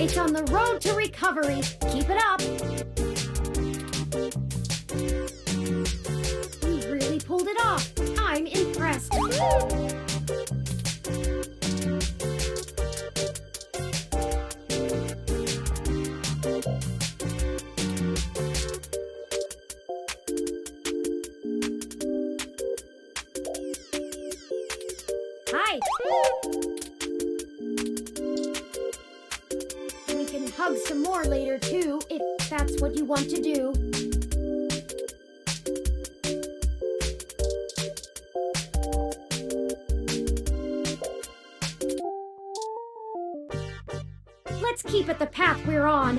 It's on the road to recovery. Keep it up. We really pulled it off. I'm impressed. Hi. We can hug some more later, too, if that's what you want to do. Let's keep it the path we're on.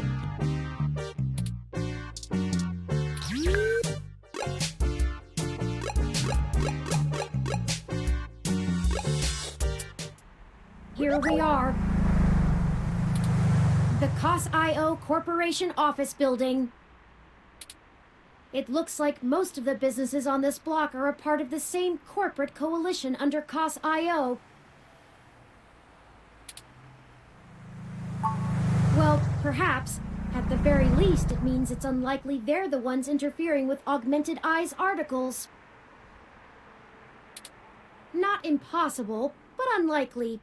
Here we are. The COS.io Corporation office building. It looks like most of the businesses on this block are a part of the same corporate coalition under COS.io. Well, perhaps. At the very least, it means it's unlikely they're the ones interfering with Augmented Eye's articles. Not impossible, but unlikely.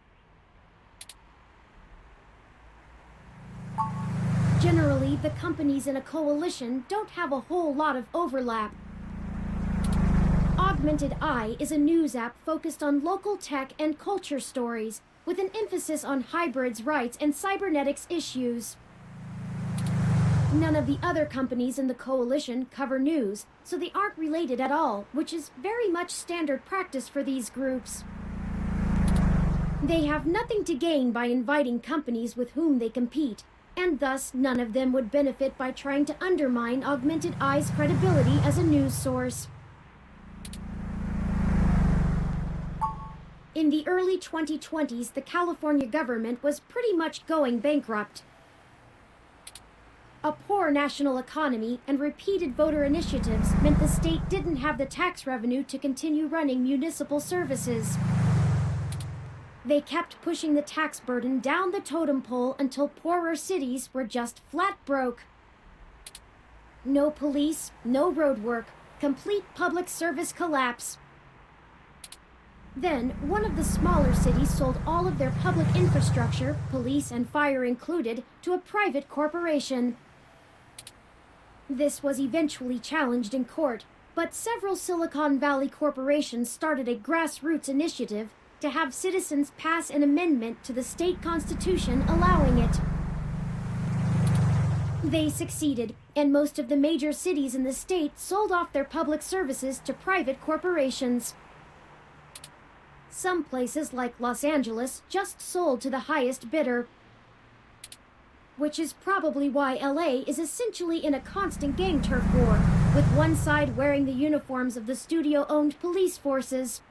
Generally, the companies in a coalition don't have a whole lot of overlap. Augmented Eye is a news app focused on local tech and culture stories, with an emphasis on hybrids' rights and cybernetics issues. None of the other companies in the coalition cover news, so they aren't related at all, which is very much standard practice for these groups. They have nothing to gain by inviting companies with whom they compete, and thus none of them would benefit by trying to undermine Augmented Eye's credibility as a news source. In the early 2020s, the California government was pretty much going bankrupt. A poor national economy and repeated voter initiatives meant the state didn't have the tax revenue to continue running municipal services. They kept pushing the tax burden down the totem pole until poorer cities were just flat broke. No police, no road work, complete public service collapse. Then, one of the smaller cities sold all of their public infrastructure, police and fire included, to a private corporation. This was eventually challenged in court, but several Silicon Valley corporations started a grassroots initiative to have citizens pass an amendment to the state constitution allowing it. They succeeded, and most of the major cities in the state sold off their public services to private corporations. Some places, like Los Angeles, just sold to the highest bidder. Which is probably why LA is essentially in a constant gang turf war, with one side wearing the uniforms of the studio-owned police forces.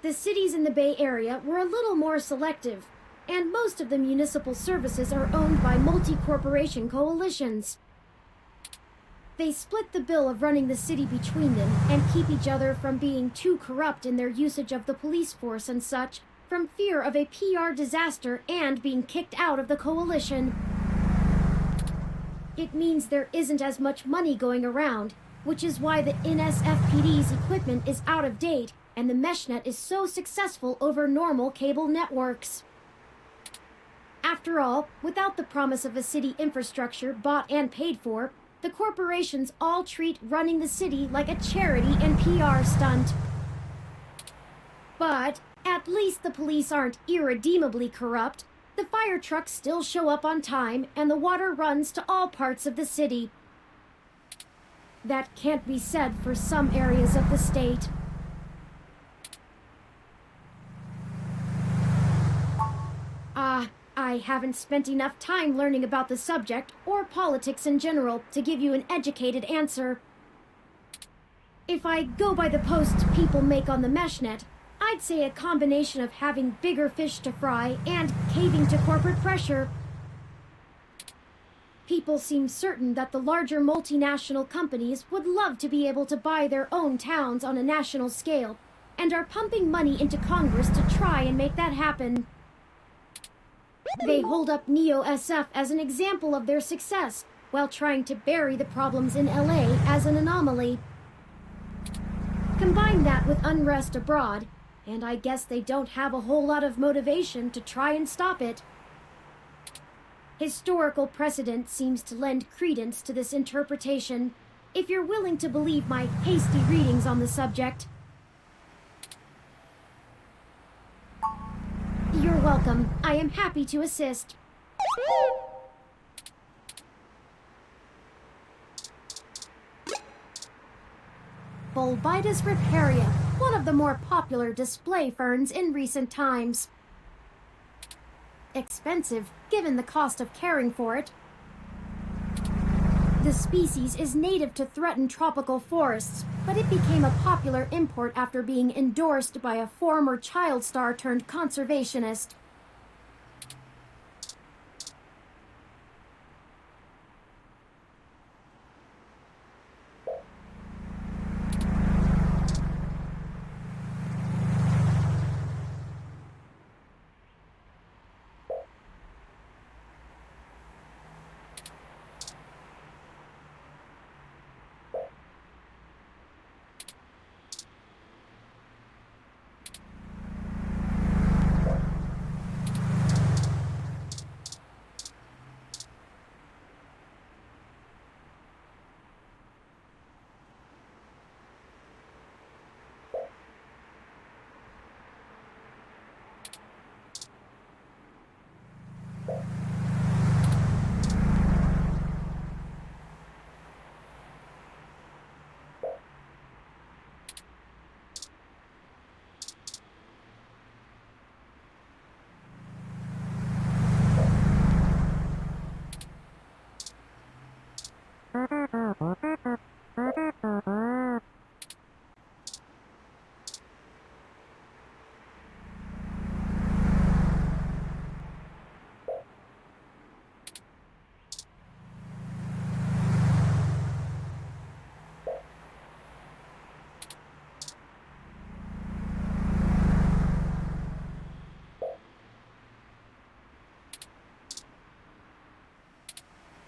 The cities in the Bay Area were a little more selective, and most of the municipal services are owned by multi-corporation coalitions. They split the bill of running the city between them and keep each other from being too corrupt in their usage of the police force and such, from fear of a PR disaster and being kicked out of the coalition. It means there isn't as much money going around, which is why the NSFPD's equipment is out of date and the meshnet is so successful over normal cable networks. After all, without the promise of a city infrastructure bought and paid for, the corporations all treat running the city like a charity and PR stunt. But at least the police aren't irredeemably corrupt. The fire trucks still show up on time, and the water runs to all parts of the city. That can't be said for some areas of the state. I haven't spent enough time learning about the subject, or politics in general, to give you an educated answer. If I go by the posts people make on the meshnet, I'd say a combination of having bigger fish to fry and caving to corporate pressure. People seem certain that the larger multinational companies would love to be able to buy their own towns on a national scale, and are pumping money into Congress to try and make that happen. They hold up Neo-SF as an example of their success, while trying to bury the problems in LA as an anomaly. Combine that with unrest abroad, and I guess they don't have a whole lot of motivation to try and stop it. Historical precedent seems to lend credence to this interpretation, if you're willing to believe my hasty readings on the subject. You're welcome. I am happy to assist. Bulbitis riparia, one of the more popular display ferns in recent times. Expensive, given the cost of caring for it. The species is native to threatened tropical forests, but it became a popular import after being endorsed by a former child star turned conservationist.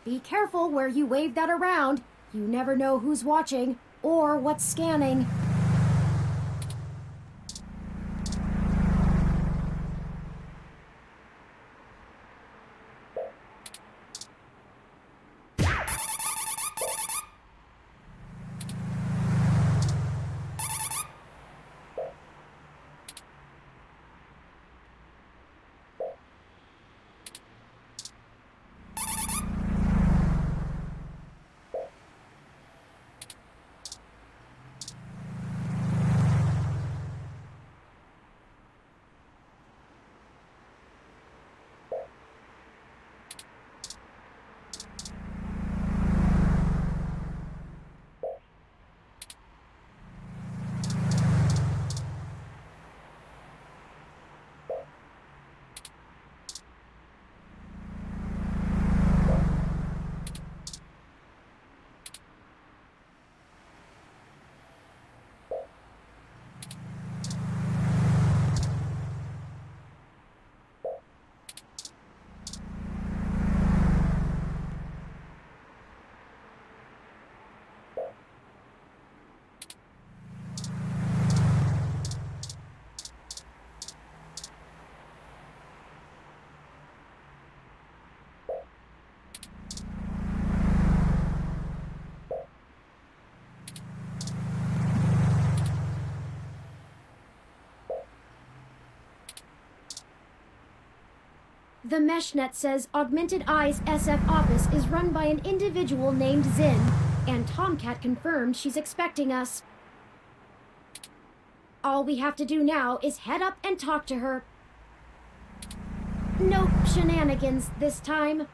Be careful where you wave that around. You never know who's watching or what's scanning. The MeshNet says Augmented Eye's SF office is run by an individual named Zin, and Tomcat confirmed she's expecting us. All we have to do now is head up and talk to her. No shenanigans this time.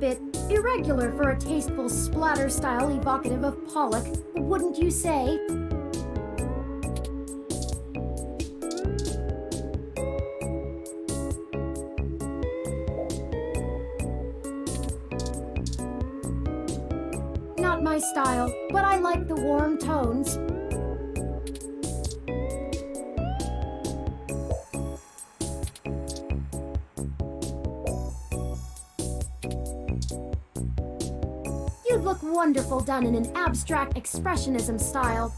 bit irregular for a tasteful splatter style evocative of Pollock, wouldn't you say? Not my style, but I like the warm tones. You'd look wonderful done in an abstract expressionism style.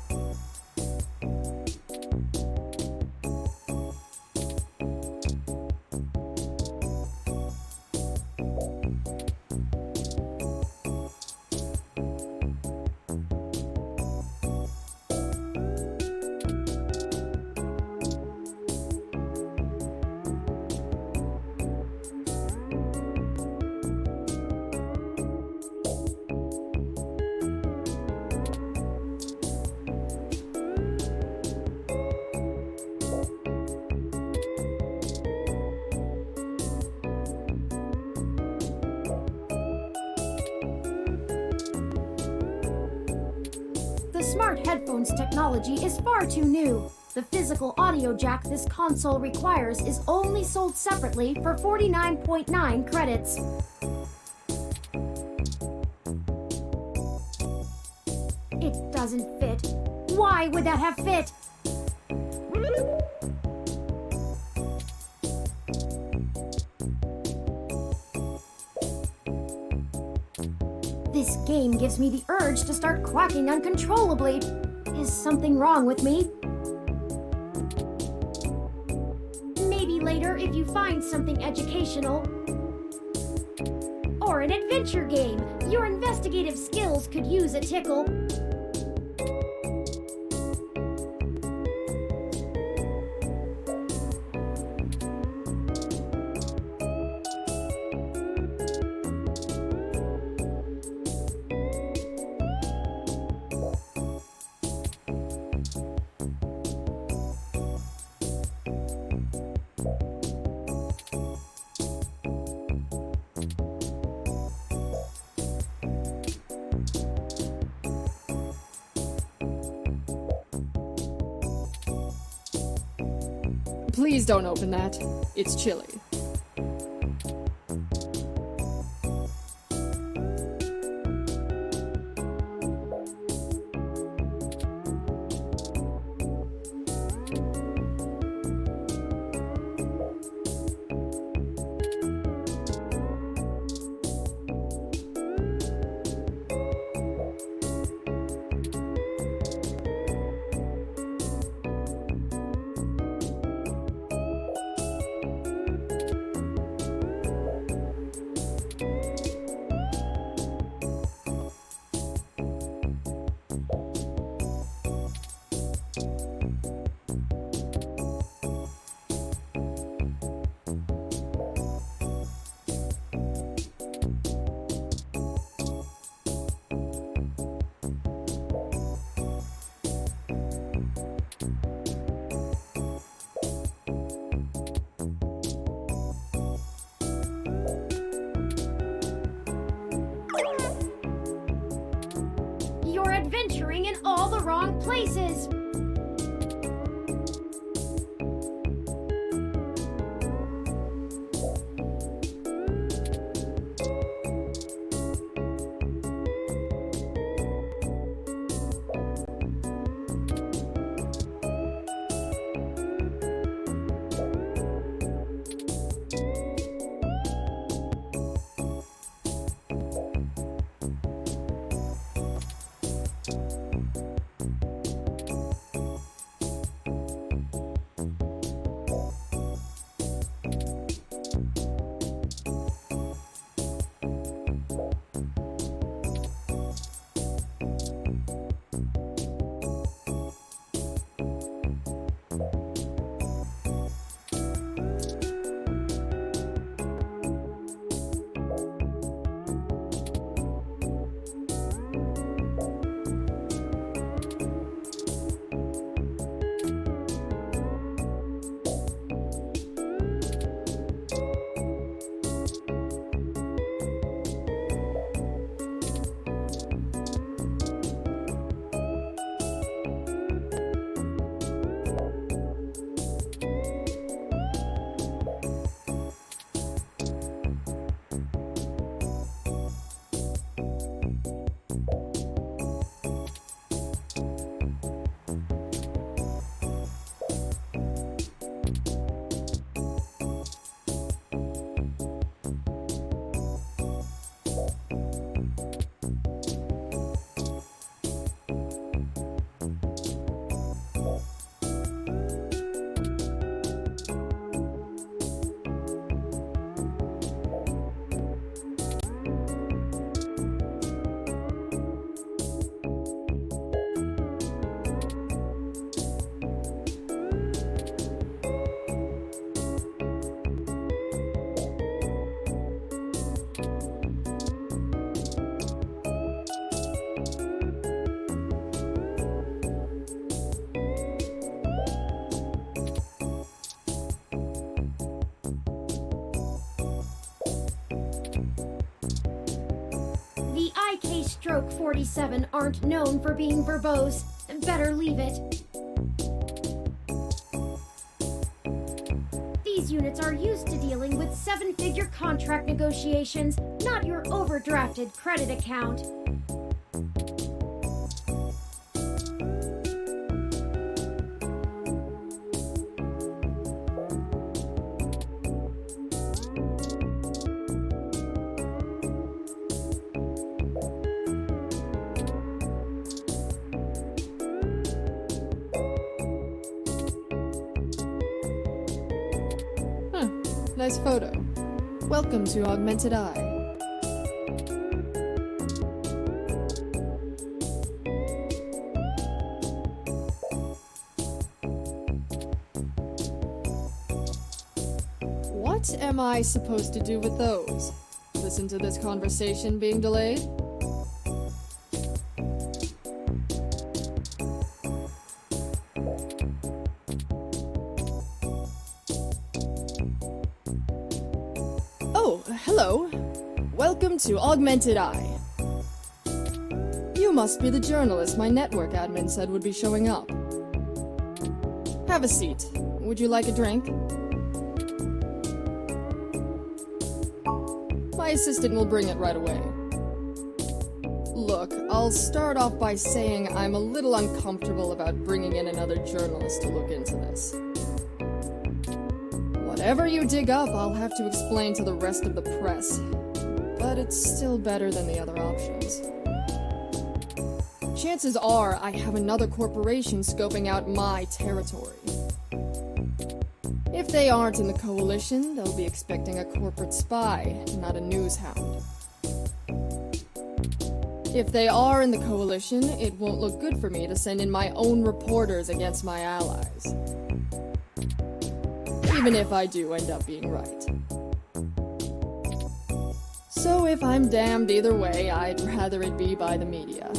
The smart headphones technology is far too new. The physical audio jack this console requires is only sold separately for 49.9 credits. It doesn't fit. Why would that have fit? This game gives me the urge to start quacking uncontrollably. Is something wrong with me? Maybe later if you find something educational. Or an adventure game. Your investigative skills could use a tickle. Please don't open that. It's chilly. You're adventuring in all the wrong places. Stroke 47 aren't known for being verbose. Better leave it. These units are used to dealing with seven-figure contract negotiations, not your overdrafted credit account. Nice photo. Welcome to Augmented Eye. What am I supposed to do with those? Listen to this conversation being delayed? Oh, hello. Welcome to Augmented Eye. You must be the journalist my network admin said would be showing up. Have a seat. Would you like a drink? My assistant will bring it right away. Look, I'll start off by saying I'm a little uncomfortable about bringing in another journalist to look into this. Whatever you dig up, I'll have to explain to the rest of the press. But it's still better than the other options. Chances are I have another corporation scoping out my territory. If they aren't in the coalition, they'll be expecting a corporate spy, not a news hound. If they are in the coalition, it won't look good for me to send in my own reporters against my allies. Even if I do end up being right. So if I'm damned either way, I'd rather it be by the media.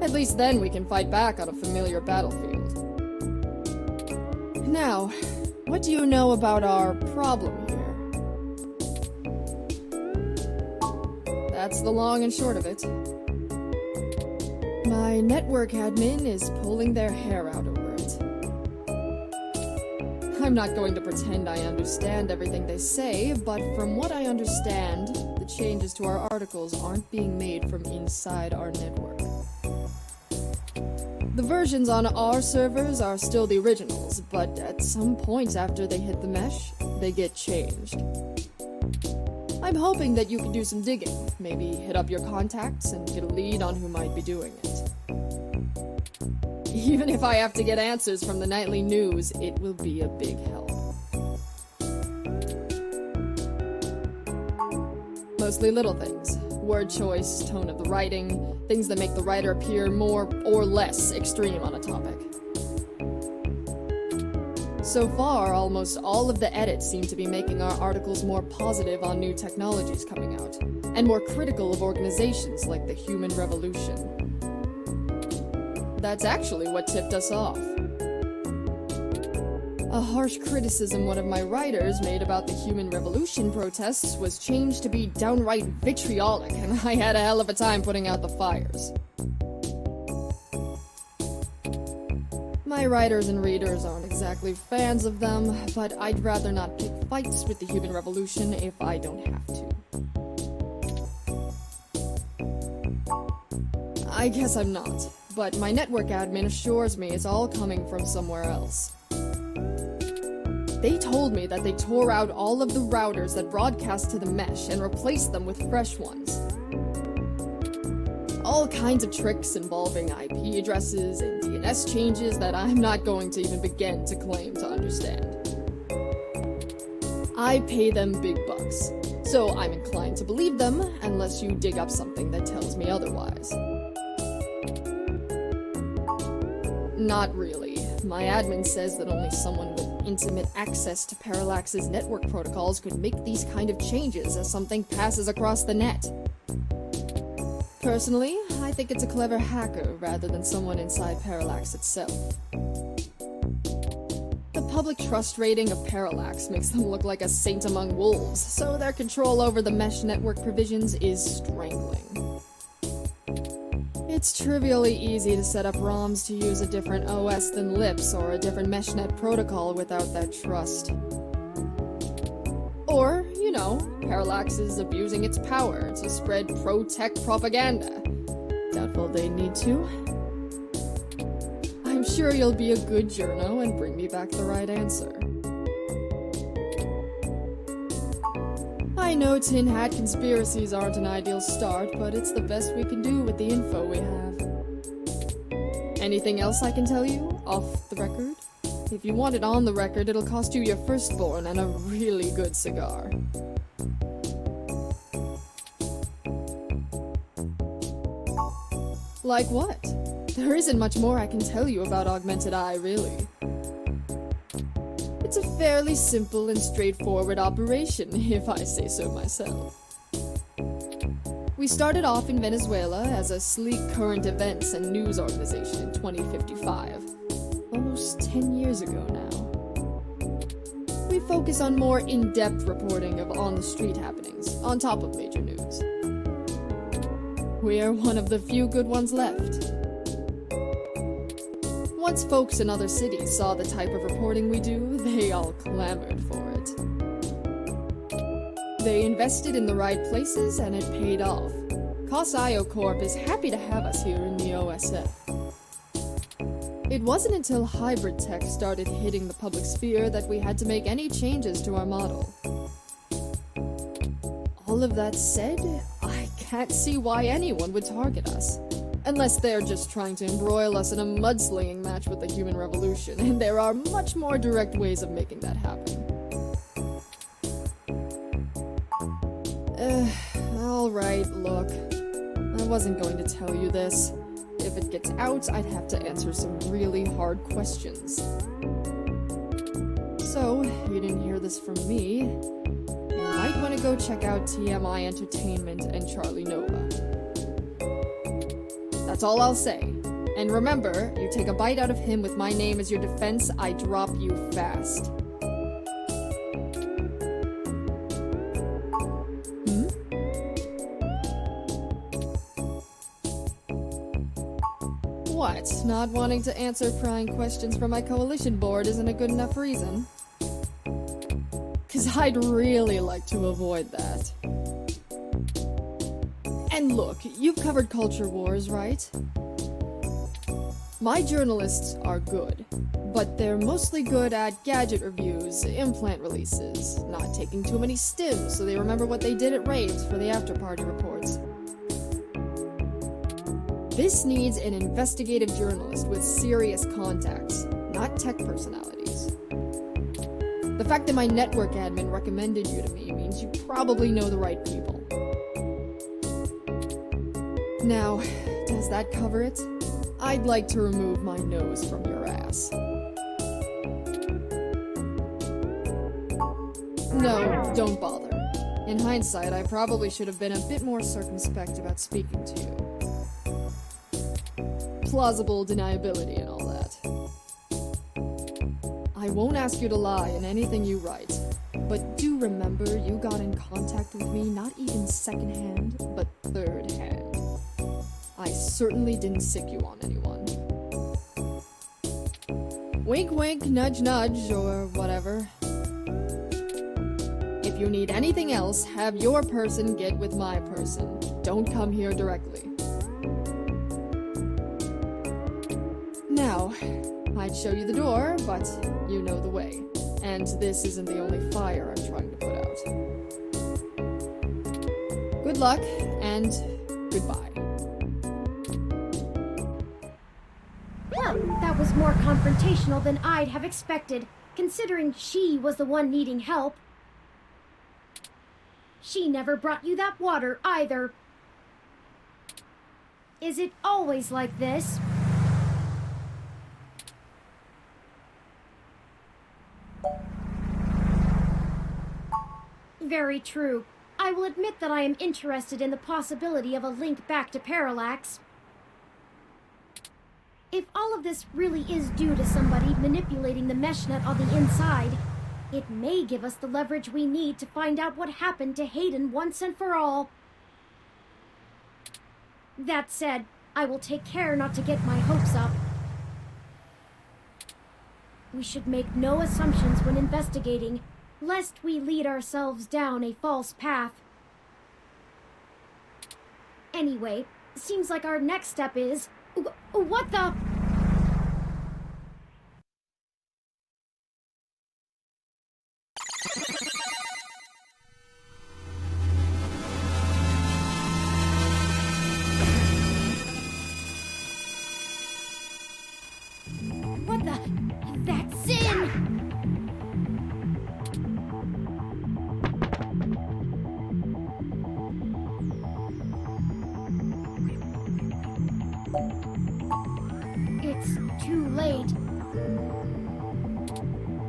At least then we can fight back on a familiar battlefield. Now, what do you know about our problem here? That's the long and short of it. My network admin is pulling their hair out over it. I'm not going to pretend I understand everything they say, but from what I understand, the changes to our articles aren't being made from inside our network. The versions on our servers are still the originals, but at some point after they hit the mesh, they get changed. I'm hoping that you can do some digging, maybe hit up your contacts and get a lead on who might be doing it. Even if I have to get answers from the nightly news, it will be a big help. Mostly little things. Word choice, tone of the writing, things that make the writer appear more or less extreme on a topic. So far, almost all of the edits seem to be making our articles more positive on new technologies coming out, and more critical of organizations like the Human Revolution. That's actually what tipped us off. A harsh criticism one of my writers made about the Human Revolution protests was changed to be downright vitriolic, and I had a hell of a time putting out the fires. My writers and readers aren't exactly fans of them, but I'd rather not pick fights with the Human Revolution if I don't have to. I guess I'm not, but my network admin assures me it's all coming from somewhere else. They told me that they tore out all of the routers that broadcast to the mesh and replaced them with fresh ones. All kinds of tricks involving IP addresses and DNS changes that I'm not going to even begin to claim to understand. I pay them big bucks, so I'm inclined to believe them unless you dig up something that tells me otherwise. Not really. My admin says that only someone with intimate access to Parallax's network protocols could make these kind of changes as something passes across the net. Personally, I think it's a clever hacker rather than someone inside Parallax itself. The public trust rating of Parallax makes them look like a saint among wolves, so their control over the mesh network provisions is strangling. It's trivially easy to set up ROMs to use a different OS than LIPS or a different meshnet protocol without that trust. Or, you know, Parallax is abusing its power to spread pro-tech propaganda. Doubtful they need to. I'm sure you'll be a good journo and bring me back the right answer. I know tin hat conspiracies aren't an ideal start, but it's the best we can do with the info we have. Anything else I can tell you, off the record? If you want it on the record, it'll cost you your firstborn and a really good cigar. Like what? There isn't much more I can tell you about Augmented Eye, really. It's a fairly simple and straightforward operation, if I say so myself. We started off in Venezuela as a sleek current events and news organization in 2055. Almost 10 years ago now. We focus on more in-depth reporting of on-the-street happenings, on top of major news. We are one of the few good ones left. Once folks in other cities saw the type of reporting we do, they all clamored for it. They invested in the right places and it paid off. COS-IO Corp is happy to have us here in the OSF. It wasn't until hybrid tech started hitting the public sphere that we had to make any changes to our model. All of that said, I can't see why anyone would target us. Unless they're just trying to embroil us in a mudslinging match with the human revolution, and there are much more direct ways of making that happen. Alright, look. I wasn't going to tell you this. If it gets out, I'd have to answer some really hard questions. So, you didn't hear this from me. You might want to go check out TMI Entertainment and Charlie Nova. That's all I'll say. And remember, you take a bite out of him with my name as your defense, I drop you fast. What? Not wanting to answer prying questions from my coalition board isn't a good enough reason? 'Cause I'd really like to avoid that. And look, you've covered culture wars, right? My journalists are good, but they're mostly good at gadget reviews, implant releases, not taking too many stims so they remember what they did at raves for the after-party reports. This needs an investigative journalist with serious contacts, not tech personalities. The fact that my network admin recommended you to me means you probably know the right people. Now, does that cover it? I'd like to remove my nose from your ass. No, don't bother. In hindsight, I probably should have been a bit more circumspect about speaking to you. Plausible deniability and all that. I won't ask you to lie in anything you write, but do remember you got in contact with me not even second-hand, but third-hand. I certainly didn't sick you on anyone. Wink wink, nudge nudge, or whatever. If you need anything else, have your person get with my person. Don't come here directly. Now, I'd show you the door, but you know the way. And this isn't the only fire I'm trying to put out. Good luck, and goodbye. Well, that was more confrontational than I'd have expected, considering she was the one needing help. She never brought you that water, either. Is it always like this? Very true. I will admit that I am interested in the possibility of a link back to Parallax. If all of this really is due to somebody manipulating the mesh net on the inside, it may give us the leverage we need to find out what happened to Hayden once and for all. That said, I will take care not to get my hopes up. We should make no assumptions when investigating, lest we lead ourselves down a false path. Anyway, seems like our next step is... What the... What the... That's Zin! It's too late.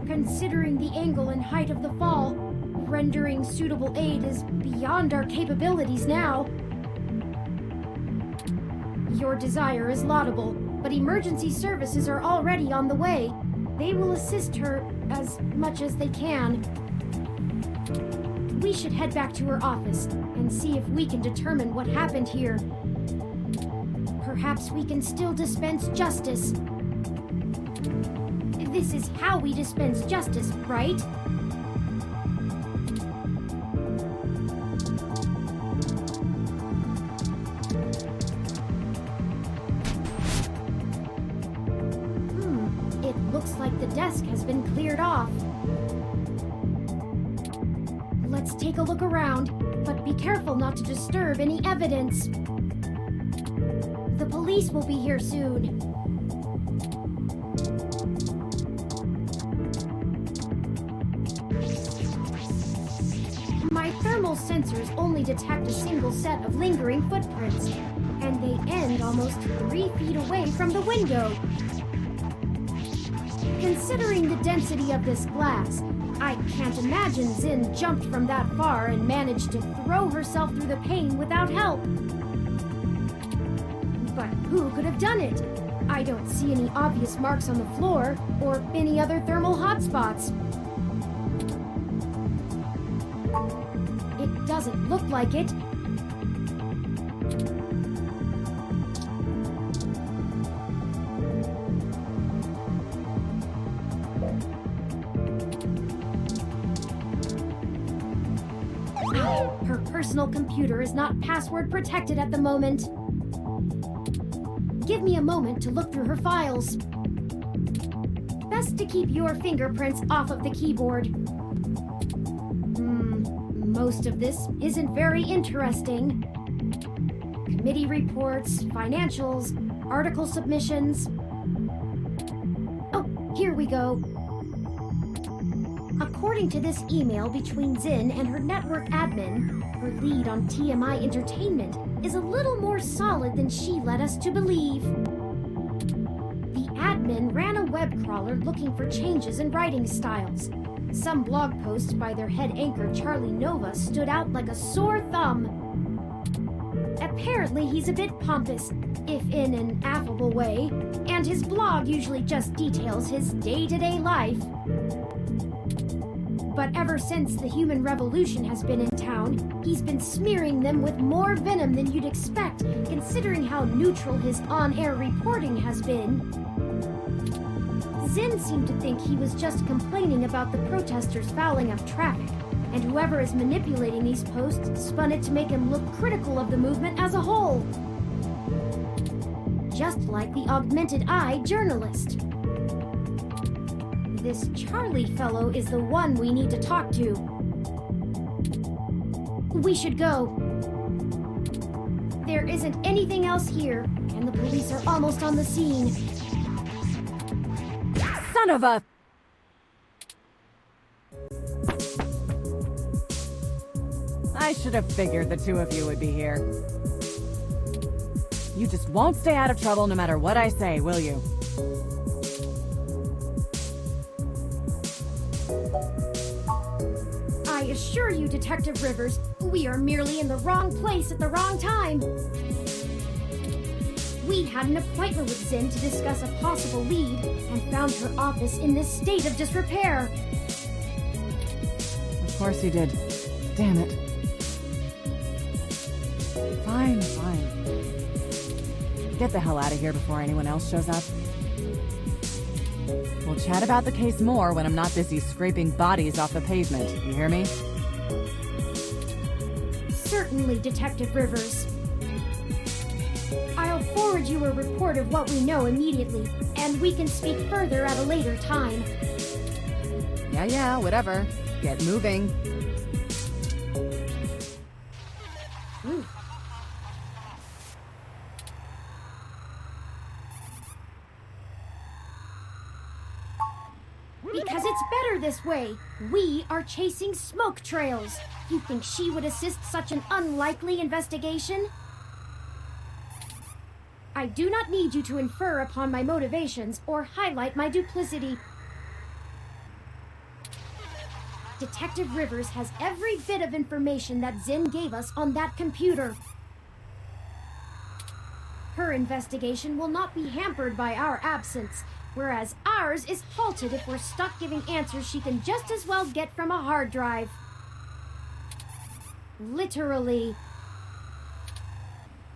Considering the angle and height of the fall, rendering suitable aid is beyond our capabilities now. Your desire is laudable, but emergency services are already on the way. They will assist her as much as they can. We should head back to her office and see if we can determine what happened here. Perhaps we can still dispense justice. This is how we dispense justice, right? It looks like the desk has been cleared off. Let's take a look around, but be careful not to disturb any evidence. The police will be here soon. My thermal sensors only detect a single set of lingering footprints, and they end almost 3 feet away from the window. Considering the density of this glass, I can't imagine Zin jumped from that far and managed to throw herself through the pane without help. But who could have done it? I don't see any obvious marks on the floor or any other thermal hotspots. It doesn't look like it. Her personal computer is not password protected at the moment. Give me a moment to look through her files. Best to keep your fingerprints off of the keyboard. Most of this isn't very interesting. Committee reports, financials, article submissions. Oh, here we go. According to this email between Zin and her network admin, her lead on TMI Entertainment is a little more solid than she led us to believe. The admin ran a web crawler looking for changes in writing styles. Some blog posts by their head anchor Charlie Nova stood out like a sore thumb. Apparently he's a bit pompous, if in an affable way, and his blog usually just details his day-to-day life. But ever since the human revolution has been in town, he's been smearing them with more venom than you'd expect, considering how neutral his on-air reporting has been. Zin seemed to think he was just complaining about the protesters fouling up traffic, and whoever is manipulating these posts spun it to make him look critical of the movement as a whole. Just like the augmented eye journalist. This Charlie fellow is the one we need to talk to. We should go. There isn't anything else here, and the police are almost on the scene. Son of a... I should have figured the two of you would be here. You just won't stay out of trouble no matter what I say, will you? I assure you, Detective Rivers, we are merely in the wrong place at the wrong time. We had an appointment with Zin to discuss a possible lead and found her office in this state of disrepair. Of course you did. Damn it. Fine, fine. Get the hell out of here before anyone else shows up. We'll chat about the case more when I'm not busy scraping bodies off the pavement. You hear me? Certainly, Detective Rivers. I'll forward you a report of what we know immediately, and we can speak further at a later time. Yeah, whatever. Get moving. Ooh. Because it's better this way. We are chasing smoke trails. You think she would assist such an unlikely investigation? I do not need you to infer upon my motivations or highlight my duplicity. Detective Rivers has every bit of information that Zin gave us on that computer. Her investigation will not be hampered by our absence, whereas ours is halted if we're stuck giving answers she can just as well get from a hard drive. Literally.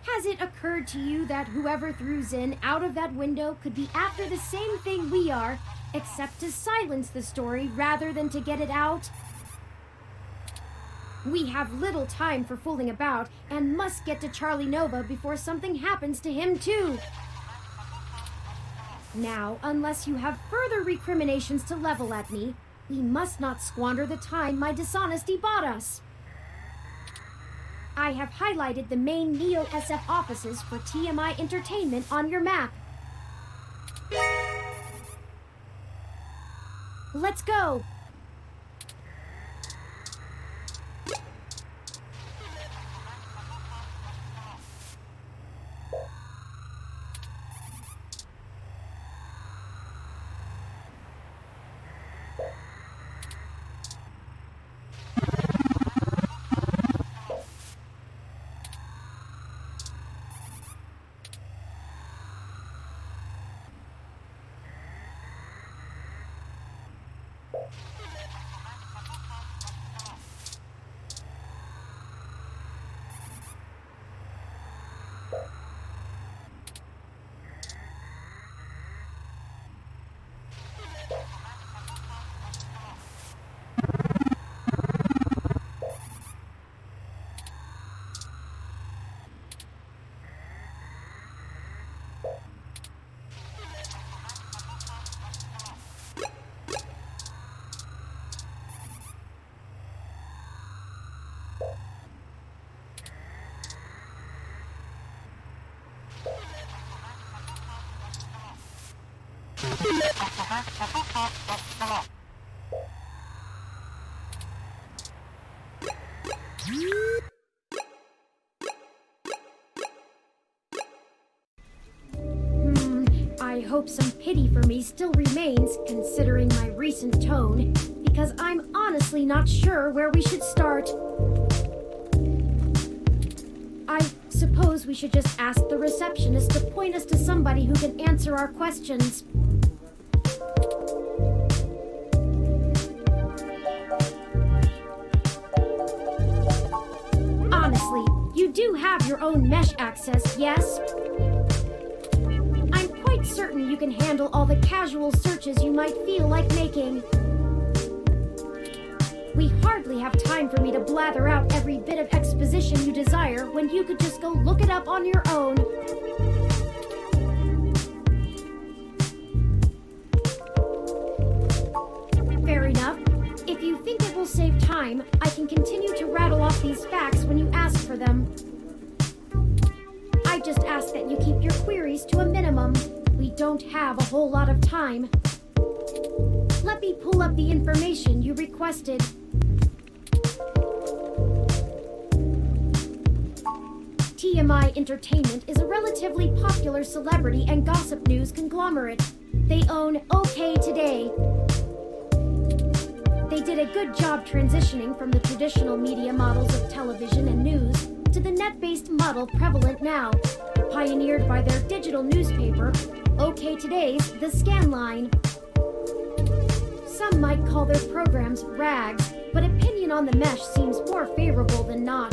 Has it occurred to you that whoever threw Zin out of that window could be after the same thing we are, except to silence the story rather than to get it out? We have little time for fooling about and must get to Charlie Nova before something happens to him too. Now, unless you have further recriminations to level at me, we must not squander the time my dishonesty bought us. I have highlighted the main Neo-SF offices for TMI Entertainment on your map. Let's go! I hope some pity for me still remains, considering my recent tone, because I'm honestly not sure where we should start. I suppose we should just ask the receptionist to point us to somebody who can answer our questions. Honestly, you do have your own mesh access, yes? I'm quite certain you can handle all the casual searches you might feel like making. We hardly have time for me to blather out every bit of exposition you desire when you could just go look it up on your own. Fair enough. If you think it will save time, I can continue to rattle off these facts when you ask for them. I just ask that you keep your queries to a minimum. We don't have a whole lot of time. Let me pull up the information you requested. TMI Entertainment is a relatively popular celebrity and gossip news conglomerate. They own OK Today. They did a good job transitioning from the traditional media models of television and news, to the net-based model prevalent now, pioneered by their digital newspaper, OK Today's The Scanline. Some might call their programs rags, but opinion on the mesh seems more favorable than not.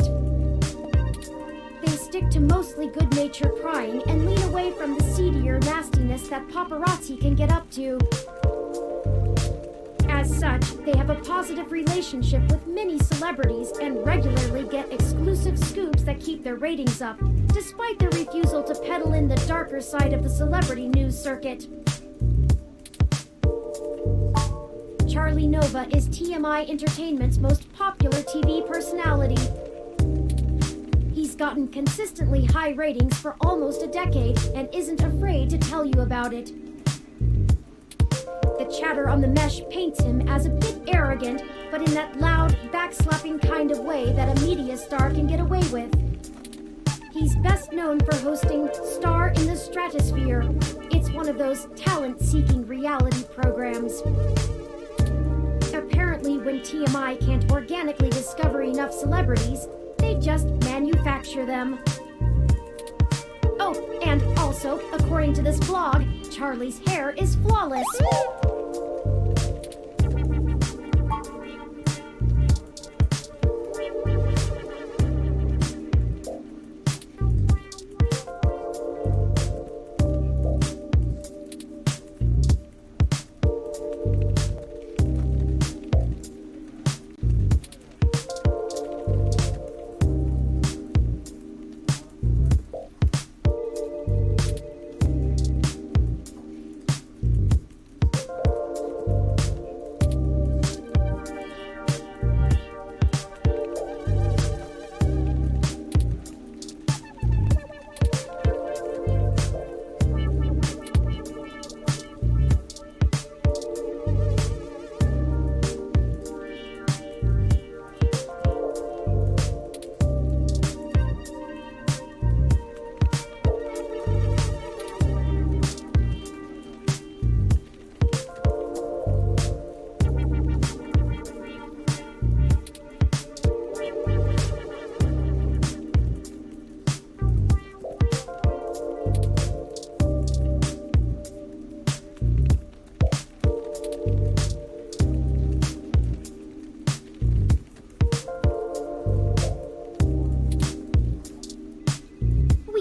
They stick to mostly good-natured prying and lean away from the seedier nastiness that paparazzi can get up to. As such, they have a positive relationship with many celebrities and regularly get exclusive scoops that keep their ratings up, despite their refusal to peddle in the darker side of the celebrity news circuit. Charlie Nova is TMI Entertainment's most popular TV personality. He's gotten consistently high ratings for almost a decade and isn't afraid to tell you about it. The chatter on the mesh paints him as a bit arrogant, but in that loud, backslapping kind of way that a media star can get away with. He's best known for hosting Star in the Stratosphere. It's one of those talent-seeking reality programs. Apparently, when TMI can't organically discover enough celebrities, they just manufacture them. Oh, and also, according to this blog, Charlie's hair is flawless.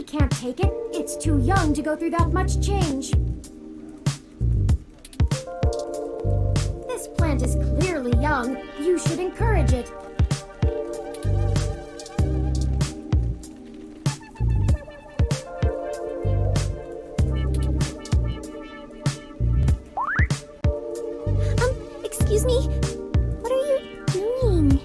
Can't take it. It's too young to go through that much change. This plant is clearly young. You should encourage it. Excuse me? What are you doing?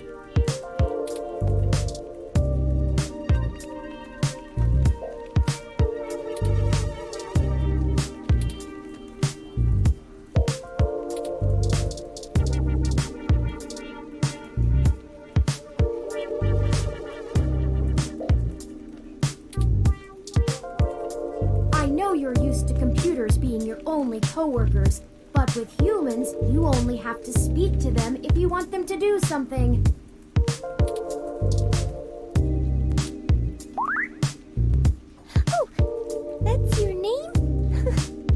You're used to computers being your only coworkers, but with humans, you only have to speak to them if you want them to do something. Oh, that's your name?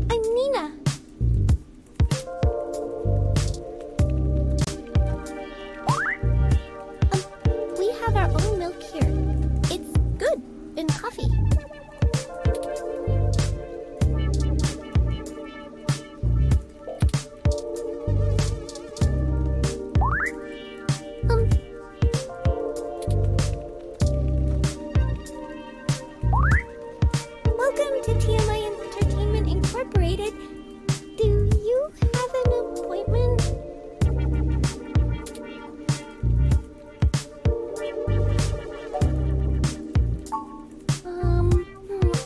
I'm Nina. We have our own milk here. It's good, and coffee. Do you have an appointment?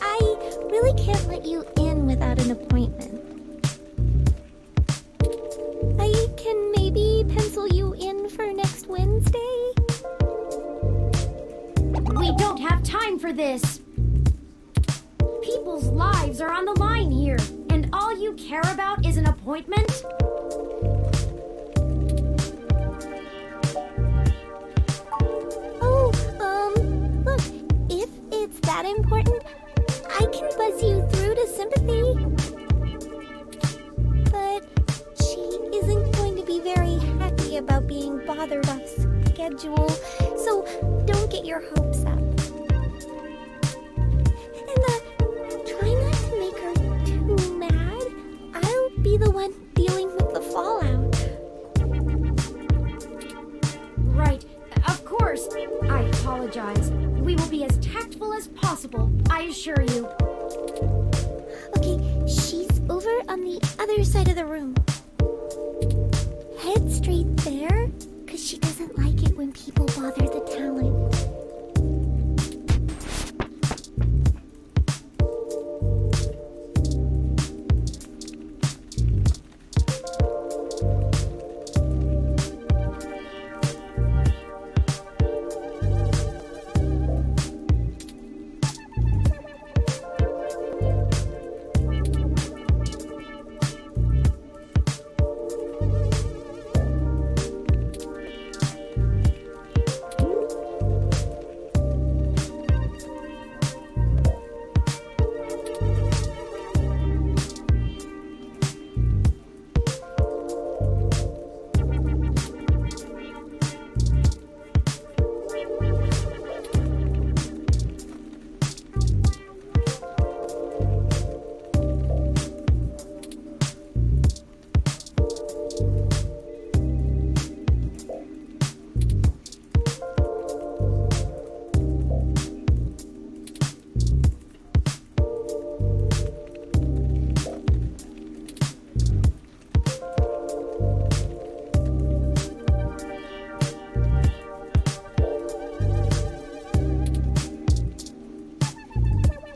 I really can't let you in without an appointment. I can maybe pencil you in for next Wednesday? We don't have time for this. People's lives are on the line here, and all you care about is an appointment? Oh, look, sorry about being bothered off schedule, so don't get your hopes up. And, try not to make her too mad. I'll be the one dealing with the fallout. Right. Of course. I apologize. We will be as tactful as possible, I assure you. Okay, she's over on the other side of the room. Head straight there, because she doesn't like it when people bother the talent.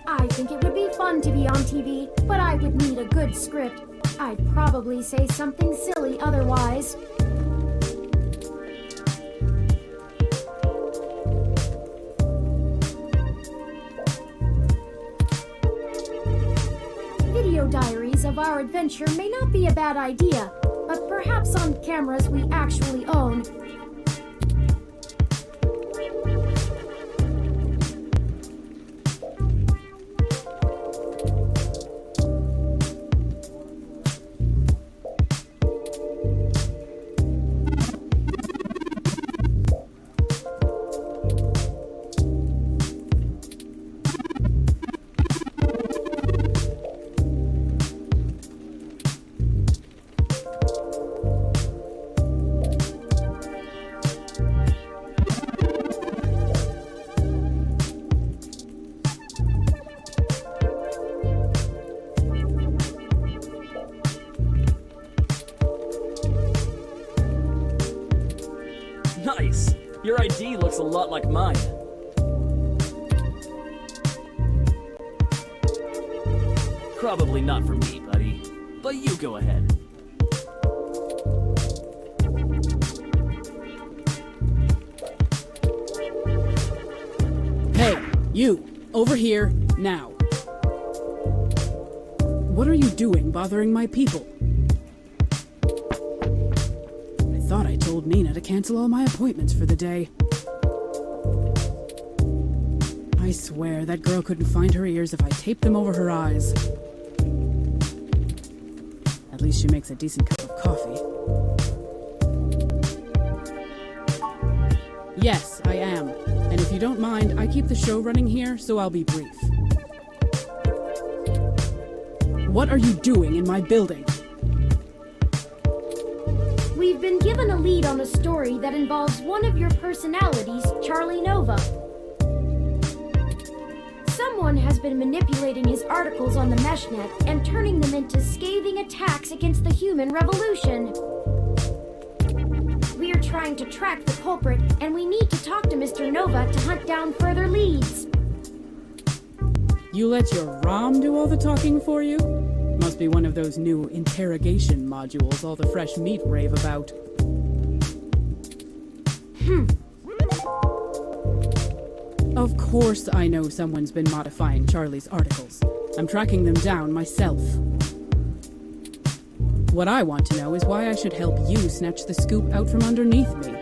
I think it would be fun to be on TV, but I would need a good script. I'd probably say something silly otherwise. Video diaries of our adventure may not be a bad idea, but perhaps on cameras we actually own. Nice! Your ID looks a lot like mine. Probably not for me, buddy. But you go ahead. Hey, you! Over here, now. What are you doing bothering my people? I thought I told Nina to cancel all my appointments for the day. I swear that girl couldn't find her ears if I taped them over her eyes. At least she makes a decent cup of coffee. Yes, I am. And if you don't mind, I keep the show running here, so I'll be brief. What are you doing in my building? We've been given a lead on a story that involves one of your personalities, Charlie Nova. Someone has been manipulating his articles on the meshnet and turning them into scathing attacks against the human revolution. We are trying to track the culprit, and we need to talk to Mr. Nova to hunt down further leads. You let your ROM do all the talking for you? Must be one of those new interrogation modules all the fresh meat rave about. Of course I know someone's been modifying Charlie's articles. I'm tracking them down myself. What I want to know is why I should help you snatch the scoop out from underneath me.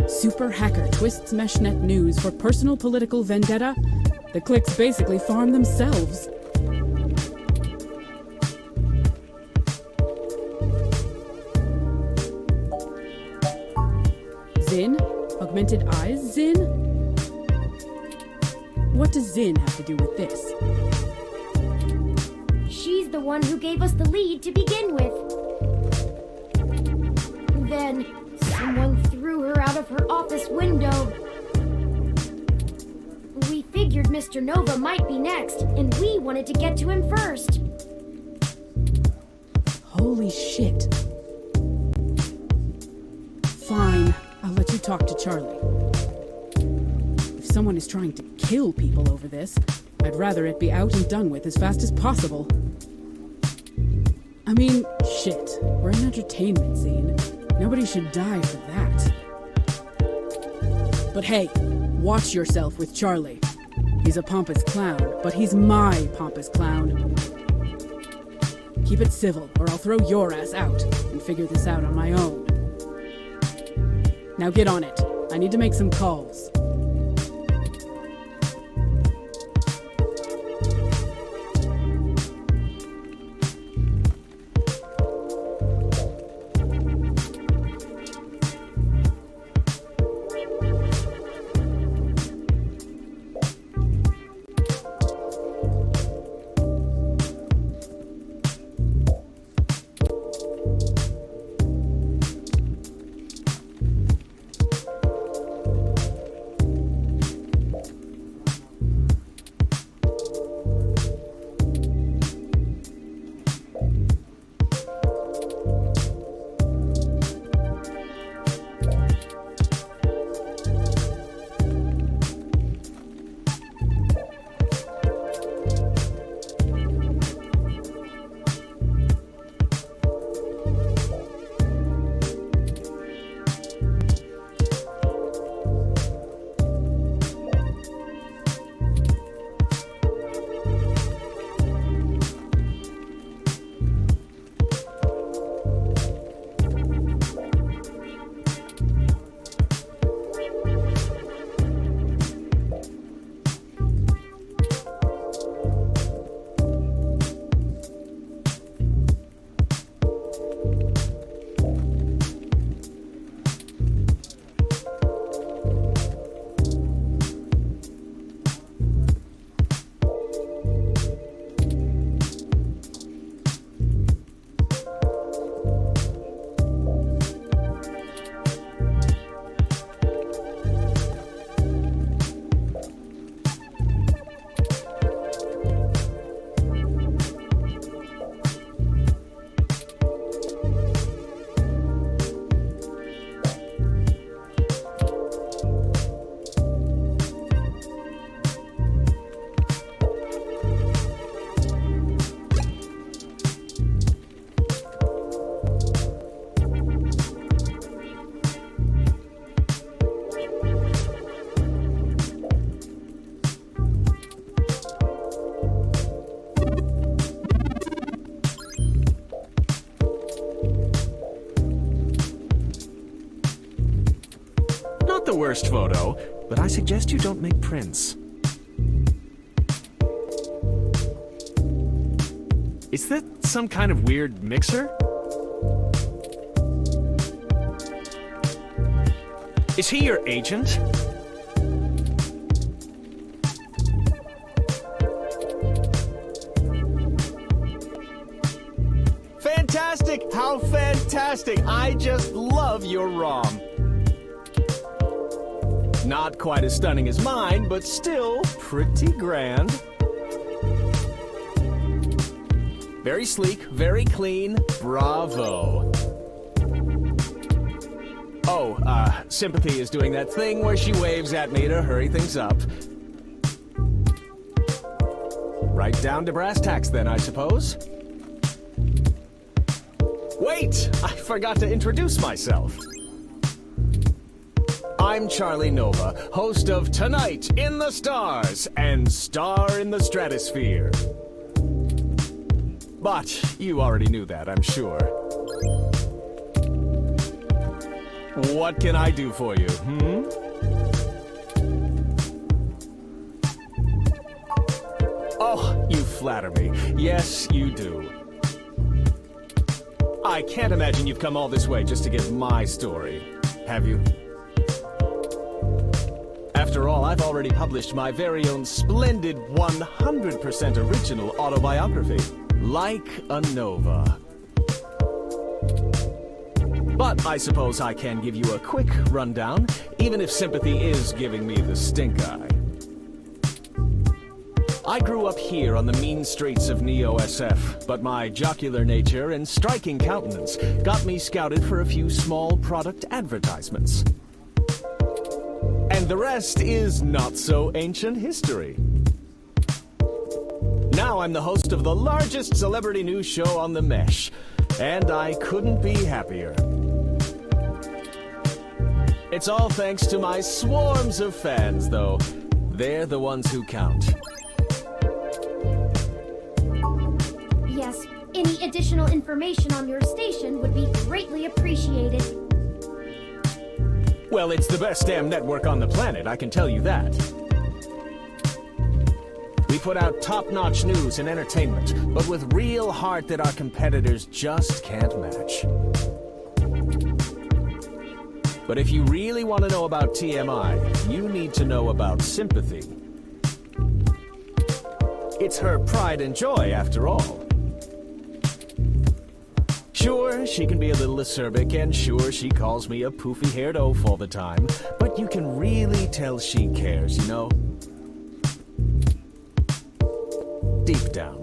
Super hacker twists meshnet news for personal political vendetta? The clicks basically farm themselves. augmented eyes, Zin? What does Zin have to do with this? She's the one who gave us the lead to begin with. Then, someone threw her out of her office window. We figured Mr. Nova might be next, and we wanted to get to him first. Holy shit. Fine, I'll let you talk to Charlie. If someone is trying to kill people over this, I'd rather it be out and done with as fast as possible. I mean, shit, we're an entertainment scene. Nobody should die for that. But hey, watch yourself with Charlie. He's a pompous clown, but he's my pompous clown. Keep it civil, or I'll throw your ass out and figure this out on my own. Now get on it. I need to make some calls. The worst photo, but I suggest you don't make prints. Is that some kind of weird mixer? Is he your agent? Fantastic! How fantastic! I just love your ROM. Not quite as stunning as mine, but still pretty grand. Very sleek, very clean. Bravo. Oh, Sympathy is doing that thing where she waves at me to hurry things up. Right down to brass tacks then, I suppose. Wait! I forgot to introduce myself. I'm Charlie Nova, host of Tonight in the Stars and Star in the Stratosphere. But you already knew that, I'm sure. What can I do for you, Oh, you flatter me. Yes, you do. I can't imagine you've come all this way just to get my story, have you? After all, I've already published my very own splendid 100% original autobiography, Like a Nova. But I suppose I can give you a quick rundown, even if sympathy is giving me the stink eye. I grew up here on the mean streets of Neo-SF, but my jocular nature and striking countenance got me scouted for a few small product advertisements. And the rest is not so ancient history. Now I'm the host of the largest celebrity news show on the Mesh, and I couldn't be happier. It's all thanks to my swarms of fans, though. They're the ones who count. Yes, any additional information on your station would be greatly appreciated. Well, it's the best damn network on the planet, I can tell you that. We put out top-notch news and entertainment, but with real heart that our competitors just can't match. But if you really want to know about TMI, you need to know about sympathy. It's her pride and joy, after all. Sure, she can be a little acerbic, and sure, she calls me a poofy-haired oaf all the time, but you can really tell she cares, you know? Deep down.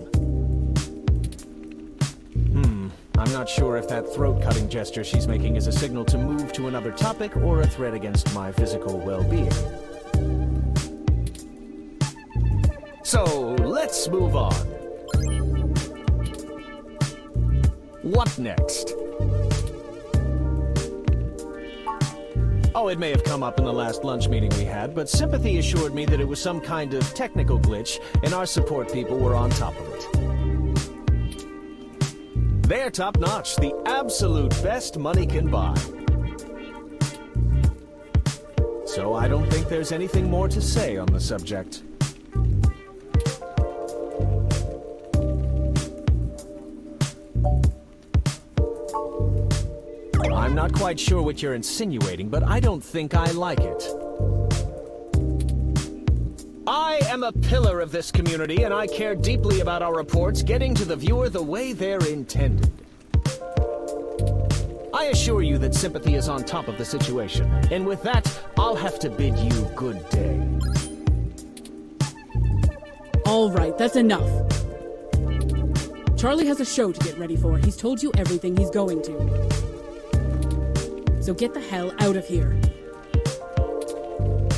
I'm not sure if that throat-cutting gesture she's making is a signal to move to another topic or a threat against my physical well-being. So, let's move on. What next? Oh, it may have come up in the last lunch meeting we had, but Sympathy assured me that it was some kind of technical glitch, and our support people were on top of it. They're top-notch, the absolute best money can buy. So I don't think there's anything more to say on the subject. I'm not quite sure what you're insinuating, but I don't think I like it. I am a pillar of this community, and I care deeply about our reports getting to the viewer the way they're intended. I assure you that Sympathy is on top of the situation, and with that, I'll have to bid you good day. All right, that's enough. Charlie has a show to get ready for. He's told you everything he's going to. So get the hell out of here.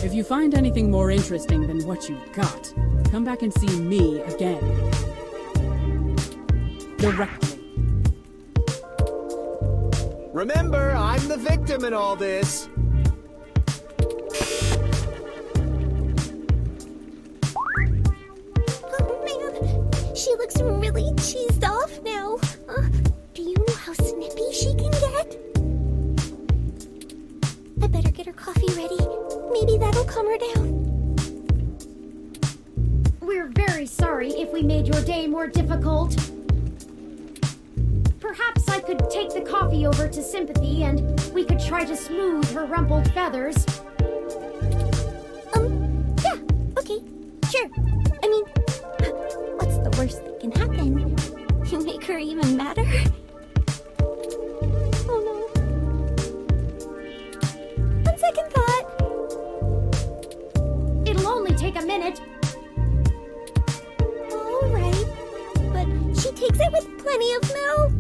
If you find anything more interesting than what you got, come back and see me again. Directly. Remember, I'm the victim in all this. Oh man, she looks really cheesed off now. Do you know how snippy she can get? I better get her coffee ready. Maybe that'll calm her down. We're very sorry if we made your day more difficult. Perhaps I could take the coffee over to Sympathy and we could try to smooth her rumpled feathers. Yeah, okay, sure. I mean, what's the worst that can happen? You make her even madder? Oh no. On second thought. It'll only take a minute. All right, but she takes it with plenty of milk.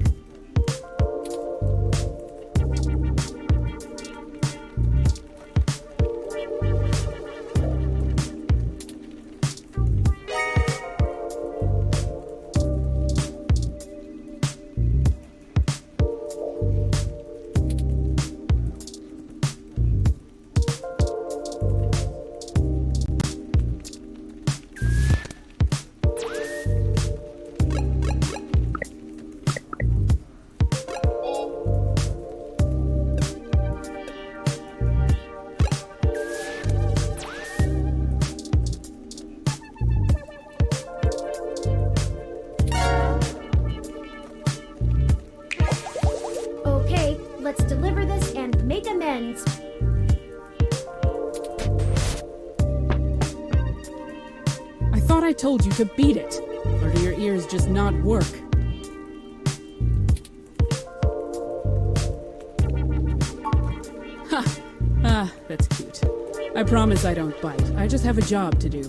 Let's deliver this and make amends. thought I told you to beat it. Or do your ears just not work? Ha! Ah, that's cute. I promise I don't bite. I just have a job to do.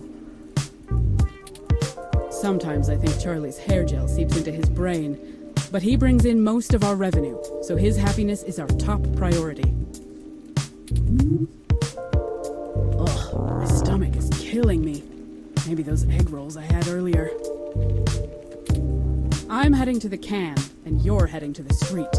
Sometimes I think Charlie's hair gel seeps into his brain, but he brings in most of our revenue, so his happiness is our top priority. Ugh, my stomach is killing me. Maybe those egg rolls I had earlier. I'm heading to the can, and you're heading to the street.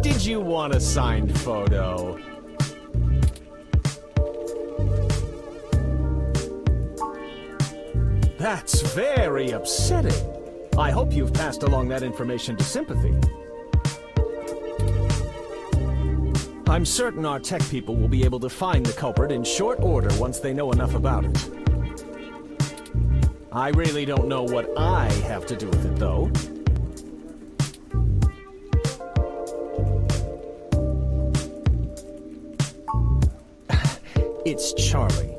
Did you want a signed photo? That's very upsetting. I hope you've passed along that information to Sympathy. I'm certain our tech people will be able to find the culprit in short order once they know enough about it. I really don't know what I have to do with it, though. It's Charlie.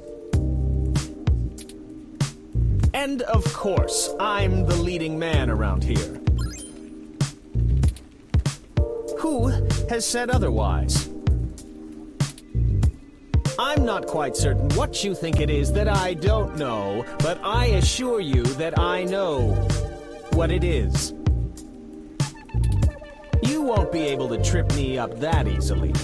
And of course, I'm the leading man around here. Who has said otherwise? I'm not quite certain what you think it is that I don't know, but I assure you that I know what it is. You won't be able to trip me up that easily.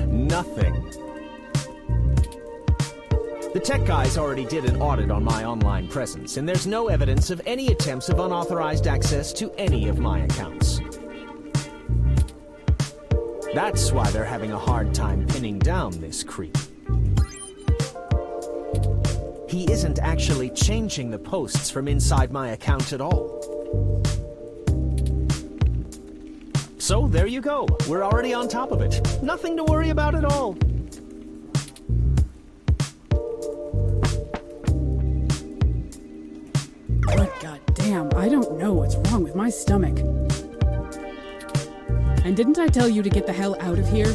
Nothing. The tech guys already did an audit on my online presence, and there's no evidence of any attempts of unauthorized access to any of my accounts. That's why they're having a hard time pinning down this creep. He isn't actually changing the posts from inside my account at all. So there you go. We're already on top of it. Nothing to worry about at all. But goddamn, I don't know what's wrong with my stomach. And didn't I tell you to get the hell out of here?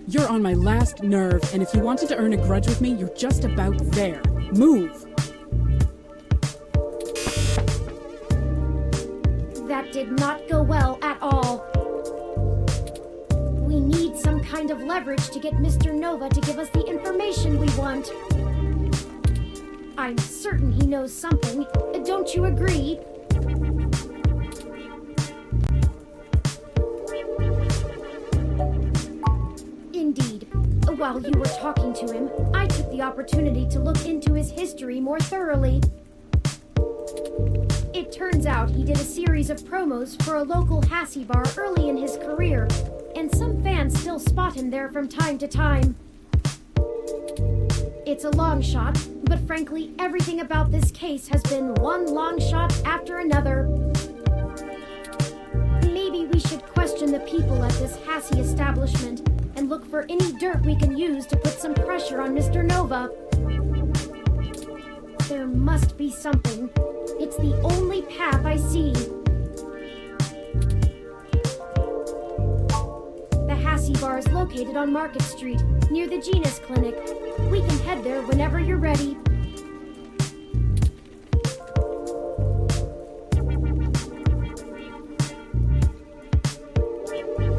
You're on my last nerve, and if you wanted to earn a grudge with me, you're just about there. Move! That did not go well at all. We need some kind of leverage to get Mr. Nova to give us the information we want. I'm certain he knows something. Don't you agree? Indeed. While you were talking to him, I took the opportunity to look into his history more thoroughly. It turns out he did a series of promos for a local Hassie bar early in his career, and some fans still spot him there from time to time. It's a long shot, but frankly, everything about this case has been one long shot after another. Maybe we should question the people at this Hassie establishment and look for any dirt we can use to put some pressure on Mr. Nova. There must be something. It's the only path I see. The Hassie bar is located on Market Street, near the Genus Clinic. We can head there whenever you're ready.